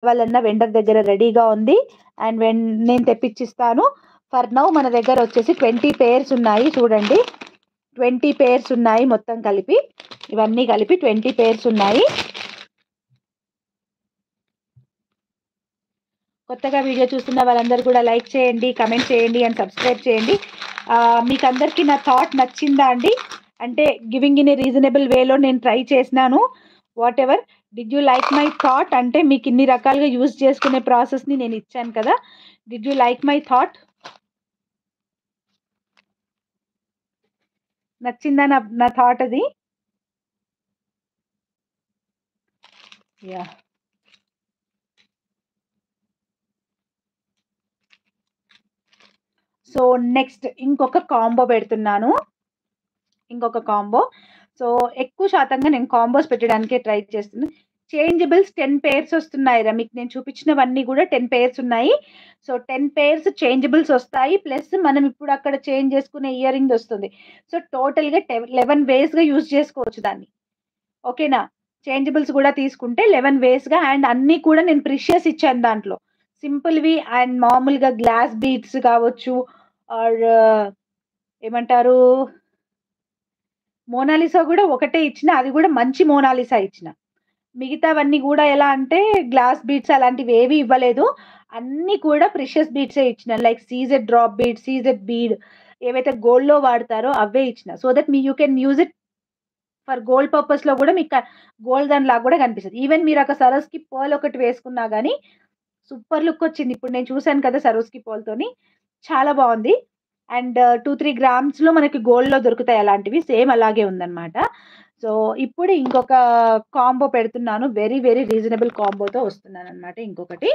కావాలన్నా వెండర్ దగ్గర రెడీగా ఉంది. అండ్ నేను తెప్పించిస్తాను. ఫర్ నౌ మన దగ్గర వచ్చేసి 20 పేర్స్ ఉన్నాయి. చూడండి 20 పేర్స్ ఉన్నాయి మొత్తం కలిపి. ఇవన్నీ కలిపి 20 పేర్స్ ఉన్నాయి. కొత్తగా వీడియో చూస్తున్న వాళ్ళందరూ కూడా లైక్ చేయండి, కమెంట్ చేయండి అండ్ సబ్స్క్రైబ్ చేయండి. మీకు అందరికీ నా థాట్ నచ్చిందా అండి? అంటే గివింగ్ ఇన్ ఏ రీజనబుల్ వేలో నేను ట్రై చేసినాను. What ever did you like my thought? అంటే మీకు ఇన్ని రకాలుగా యూజ్ చేసుకునే ప్రాసెస్ని నేను ఇచ్చాను కదా. Did you like my thought? నచ్చిందా నా థాట్ అది? యా. సో నెక్స్ట్ ఇంకొక కాంబో పెడుతున్నాను. సో ఎక్కువ శాతంగా నేను కాంబోస్ పెట్టడానికే ట్రై చేస్తున్నాను. చేంజబుల్స్ 10 పేర్స్ వస్తున్నాయిరా. మీకు నేను చూపించినవన్నీ కూడా 10 పేర్స్ ఉన్నాయి. సో 10 పేర్స్ చేంజబుల్స్ వస్తాయి. ప్లస్ మనం ఇప్పుడు అక్కడ చేంజ్ చేసుకునే ఇయర్ రింగ్ వస్తుంది. సో టోటల్గా 11 వేస్గా యూజ్ చేసుకోవచ్చు దాన్ని. ఓకేనా? చేంజబుల్స్ కూడా తీసుకుంటే 11 వేస్గా. అండ్ అన్నీ కూడా నేను ప్రిషియస్ ఇచ్చాను దాంట్లో. సింపుల్వి అండ్ మామూలుగా గ్లాస్ బీడ్స్ కావచ్చు, ఆర్ ఏమంటారు, మోనాలిసా కూడా ఒకటే ఇచ్చిన. అది కూడా మంచి మోనాలిసా ఇచ్చిన. మిగతావన్నీ కూడా ఎలా అంటే గ్లాస్ బీడ్స్ అలాంటివి ఏవి ఇవ్వలేదు. అన్నీ కూడా ప్రిషియస్ బీడ్సే ఇచ్చిన. Like CZ drop bead, CZ bead ఏవైతే గోల్డ్లో వాడతారో అవే ఇచ్చిన. So that you can use it for gold పర్పస్లో కూడా మీకు గోల్డ్ దాని లాగా కూడా కనిపిస్తుంది. ఈవెన్ మీరు ఒక సరస్కి పర్ల్ ఒకటి వేసుకున్నా కానీ సూపర్ లుక్ వచ్చింది. ఇప్పుడు నేను చూసాను కదా సరోస్కి పర్ల్తోని, చాలా బాగుంది. అండ్ 2-3 గ్రామ్స్లో మనకి గోల్డ్లో దొరుకుతాయి అలాంటివి. సేమ్ అలాగే ఉందన్నమాట. సో ఇప్పుడు ఇంకొక కాంబో పెడుతున్నాను. వెరీ వెరీ రీజనబుల్ కాంబోతో వస్తున్నాను అనమాట ఇంకొకటి.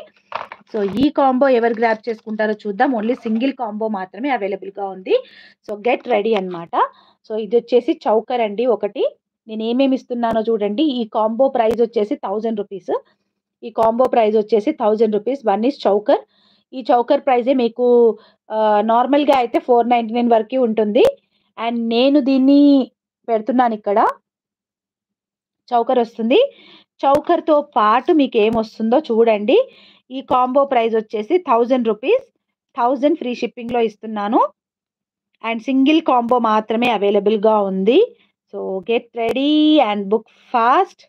సో ఈ కాంబో ఎవరు గ్రాప్ చేసుకుంటారో చూద్దాం. ఓన్లీ సింగిల్ కాంబో మాత్రమే అవైలబుల్గా ఉంది. సో గెట్ రెడీ అనమాట. సో ఇది వచ్చేసి చౌకర్ అండి ఒకటి. నేను ఏమేమి ఇస్తున్నానో చూడండి. ఈ కాంబో ప్రైస్ వచ్చేసి 1000 రూపీస్. ఈ కాంబో ప్రైస్ వచ్చేసి 1000 రూపీస్. 1 is choker. ఈ చౌకర్ ప్రైజే మీకు నార్మల్గా అయితే 499 వరకు ఉంటుంది. అండ్ నేను దీన్ని పెడుతున్నాను ఇక్కడ. చౌకర్ వస్తుంది. చౌకర్తో పాటు మీకు ఏమొస్తుందో చూడండి. ఈ కాంబో ప్రైస్ వచ్చేసి 1000 రూపీస్. 1000 ఫ్రీ షిప్పింగ్లో ఇస్తున్నాను. అండ్ సింగిల్ కాంబో మాత్రమే అవైలబుల్గా ఉంది. So get ready and book fast.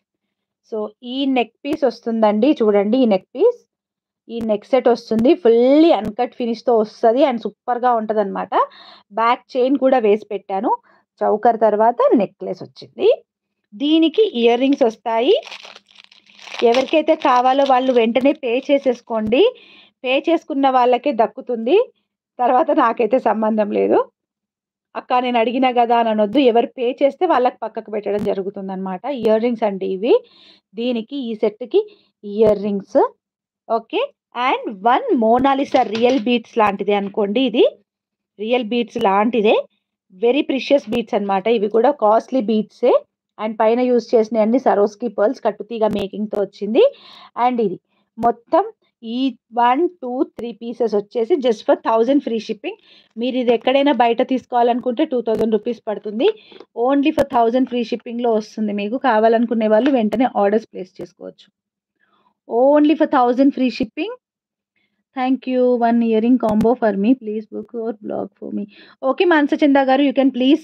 So ఈ నెక్ పీస్ వస్తుందండి. చూడండి ఈ నెక్ పీస్, ఈ నెక్ సెట్ వస్తుంది. ఫుల్లీ అన్కట్ ఫినిష్తో వస్తుంది అండ్ సూపర్గా ఉంటుంది అనమాట. బ్యాక్ చైన్ కూడా వేసి పెట్టాను. చౌకర్ తర్వాత నెక్లెస్ వచ్చింది. దీనికి ఇయర్ రింగ్స్ వస్తాయి. ఎవరికైతే కావాలో వాళ్ళు వెంటనే పే చేసేసుకోండి. పే చేసుకున్న వాళ్ళకే దక్కుతుంది. తర్వాత నాకైతే సంబంధం లేదు. అక్క నేను అడిగినా కదా అని అనొద్దు. ఎవరు పే చేస్తే వాళ్ళకి పక్కకు పెట్టడం జరుగుతుంది అనమాట. ఇయర్ రింగ్స్ అండి ఇవి. దీనికి ఈ సెట్కి earrings. Okay. And 1 Mona Lisa real beads లాంటిదే అనుకోండి. ఇది రియల్ బీడ్స్ లాంటిదే. వెరీ ప్రిషియస్ బీడ్స్ అనమాట. ఇవి కూడా కాస్ట్లీ బీడ్సే. అండ్ పైన యూజ్ చేసిన అన్ని సరోస్కి పర్ల్స్ కట్టుతీగ మేకింగ్తో వచ్చింది. అండ్ ఇది మొత్తం ఈ 1, 2, 3 పీసెస్ వచ్చేసి జస్ట్ ఫర్ 1000 ఫ్రీ షిప్పింగ్. మీరు ఇది ఎక్కడైనా బయట తీసుకోవాలనుకుంటే 2000 రూపీస్ పడుతుంది. ఓన్లీ ఫర్ 1000 ఫ్రీ షిప్పింగ్లో వస్తుంది. మీకు కావాలనుకునే వాళ్ళు వెంటనే ఆర్డర్స్ ప్లేస్ చేసుకోవచ్చు. Only for 1000 free shipping. Thank you. 1 earring combo for me. Please book your blog for me. Okay Mansachanda గారు, you can please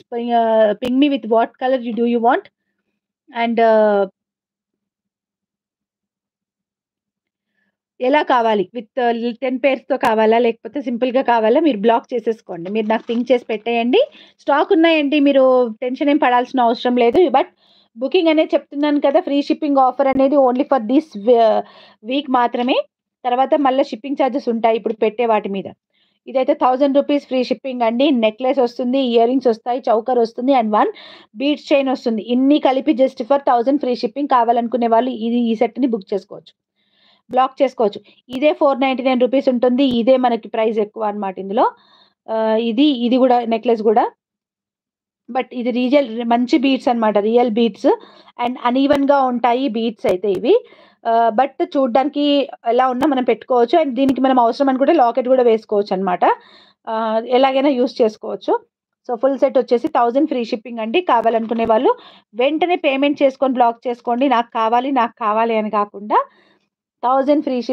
ping me with what colour do you want. And ఎలా కావాలి, with 10 పేర్స్తో కావాలా లేకపోతే సింపుల్గా కావాలా, మీరు black చేసేసుకోండి. మీరు నాకు పింక్ చేసి పెట్టేయండి. స్టాక్ ఉన్నాయండి, మీరు టెన్షన్ ఏం పడాల్సిన అవసరం లేదు. బట్ బుకింగ్ అనేది చెప్తున్నాను కదా, ఫ్రీ షిప్పింగ్ ఆఫర్ అనేది ఓన్లీ ఫర్ దిస్ వీక్ మాత్రమే. తర్వాత మళ్ళీ షిప్పింగ్ ఛార్జెస్ ఉంటాయి ఇప్పుడు పెట్టే వాటి మీద. ఇదైతే 1000 రూపీస్ ఫ్రీ షిప్పింగ్ అండి. నెక్లెస్ వస్తుంది, ఇయర్ రింగ్స్ వస్తాయి, చౌకర్ వస్తుంది అండ్ 1 బీడ్స్ చైన్ వస్తుంది. ఇన్ని కలిపి జస్ట్ ఫర్ 1000 ఫ్రీ షిప్పింగ్. కావాలనుకునే వాళ్ళు ఈ సెట్ని బుక్ చేసుకోవచ్చు, బ్లాక్ చేసుకోవచ్చు. ఇదే 499 రూపీస్ ఉంటుంది. ఇదే మనకి ప్రైస్ ఎక్కువ అనమాట ఇందులో. ఇది కూడా నెక్లెస్ కూడా. బట్ ఇది రియల్ మంచి బీడ్స్ అనమాట, రియల్ బీడ్స్. అండ్ అనీవన్గా ఉంటాయి బీడ్స్ అయితే ఇవి. బట్ చూడ్డానికి ఎలా ఉన్నా మనం పెట్టుకోవచ్చు. అండ్ దీనికి మనం అవసరం అనుకుంటే లాకెట్ కూడా వేసుకోవచ్చు అనమాట. ఎలాగైనా యూస్ చేసుకోవచ్చు. సో ఫుల్ సెట్ వచ్చేసి 1000 ఫ్రీ షిప్పింగ్ అండి. కావాలనుకునే వాళ్ళు వెంటనే పేమెంట్ చేసుకొని బ్లాక్ చేసుకోండి. నాకు కావాలి అని కాకుండా 1000 ఫ్రీ షిప్